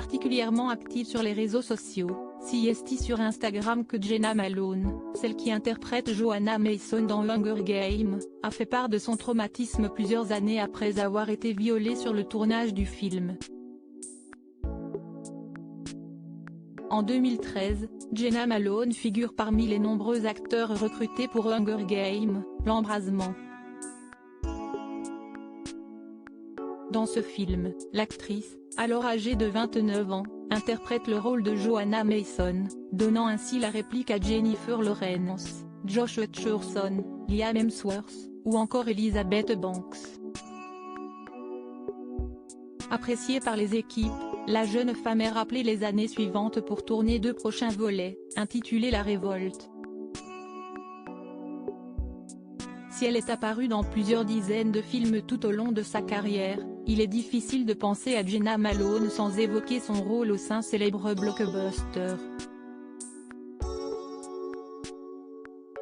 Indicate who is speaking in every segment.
Speaker 1: particulièrement active sur les réseaux sociaux, si est sur Instagram que Jenna Malone, celle qui interprète Joanna Mason dans Hunger Games, a fait part de son traumatisme plusieurs années après avoir été violée sur le tournage du film. En 2013, Jenna Malone figure parmi les nombreux acteurs recrutés pour Hunger Games, l'embrasement. Dans ce film, l'actrice, alors âgée de 29 ans, interprète le rôle de Joanna Mason, donnant ainsi la réplique à Jennifer Lawrence, Josh Hutcherson, Liam Hemsworth, ou encore Elizabeth Banks. Appréciée par les équipes, la jeune femme est rappelée les années suivantes pour tourner deux prochains volets, intitulés La Révolte. Si elle est apparue dans plusieurs dizaines de films tout au long de sa carrière, il est difficile de penser à Jenna Malone sans évoquer son rôle au sein célèbre blockbuster.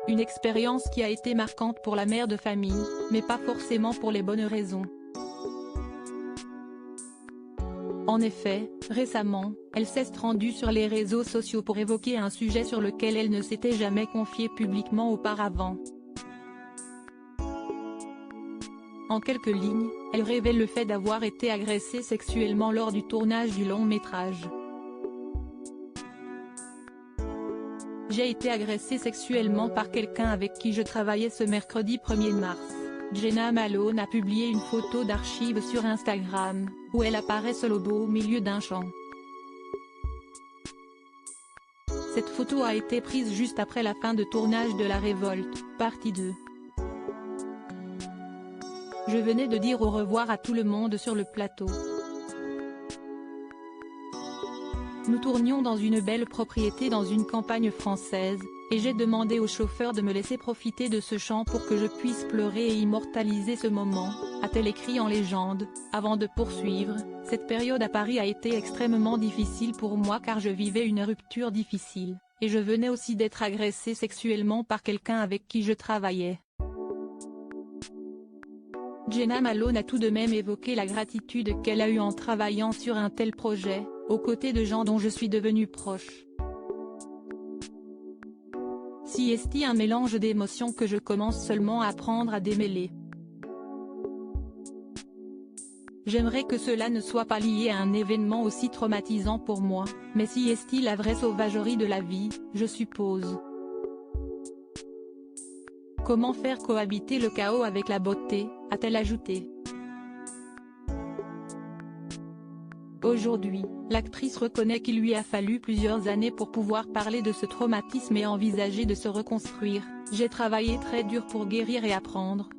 Speaker 1: Une expérience qui a été marquante pour la mère de famille, mais pas forcément pour les bonnes raisons. En effet, récemment, elle s'est rendue sur les réseaux sociaux pour évoquer un sujet sur lequel elle ne s'était jamais confiée publiquement auparavant. En quelques lignes, elle révèle le fait d'avoir été agressée sexuellement lors du tournage du long-métrage. J'ai été agressée sexuellement par quelqu'un avec qui je travaillais ce mercredi 1er mars. Jenna Malone a publié une photo d'archives sur Instagram, où elle apparaît seule au beau milieu d'un champ. Cette photo a été prise juste après la fin de tournage de La Révolte, partie 2. Je venais de dire au revoir à tout le monde sur le plateau. Nous tournions dans une belle propriété dans une campagne française, et j'ai demandé au chauffeur de me laisser profiter de ce champ pour que je puisse pleurer et immortaliser ce moment, a-t-elle écrit en légende, avant de poursuivre. Cette période à Paris a été extrêmement difficile pour moi car je vivais une rupture difficile, et je venais aussi d'être agressée sexuellement par quelqu'un avec qui je travaillais. Jenna Malone a tout de même évoqué la gratitude qu'elle a eue en travaillant sur un tel projet, aux côtés de gens dont je suis devenue proche. Si est un mélange d'émotions que je commence seulement à apprendre à démêler. J'aimerais que cela ne soit pas lié à un événement aussi traumatisant pour moi, mais si est la vraie sauvagerie de la vie, je suppose. Comment faire cohabiter le chaos avec la beauté, a-t-elle ajouté. Aujourd'hui, l'actrice reconnaît qu'il lui a fallu plusieurs années pour pouvoir parler de ce traumatisme et envisager de se reconstruire. J'ai travaillé très dur pour guérir et apprendre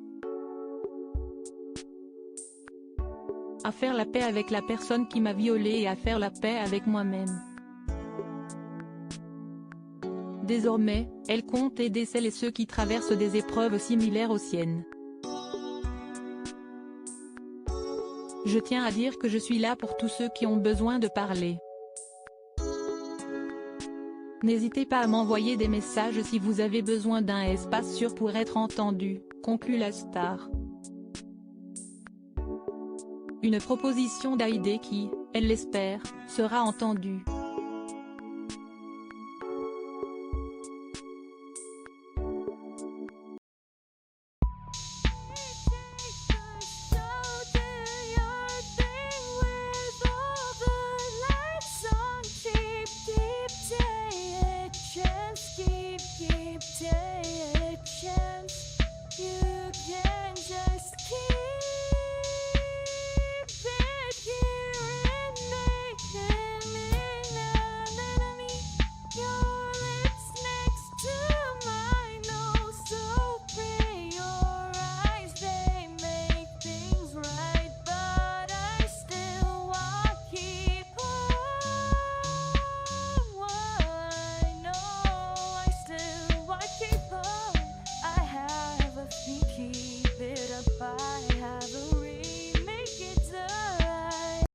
Speaker 1: à faire la paix avec la personne qui m'a violée et à faire la paix avec moi-même. Désormais, elle compte aider celles et ceux qui traversent des épreuves similaires aux siennes. Je tiens à dire que je suis là pour tous ceux qui ont besoin de parler. N'hésitez pas à m'envoyer des messages si vous avez besoin d'un espace sûr pour être entendu, conclut la star. Une proposition d'idée qui, elle l'espère, sera entendue.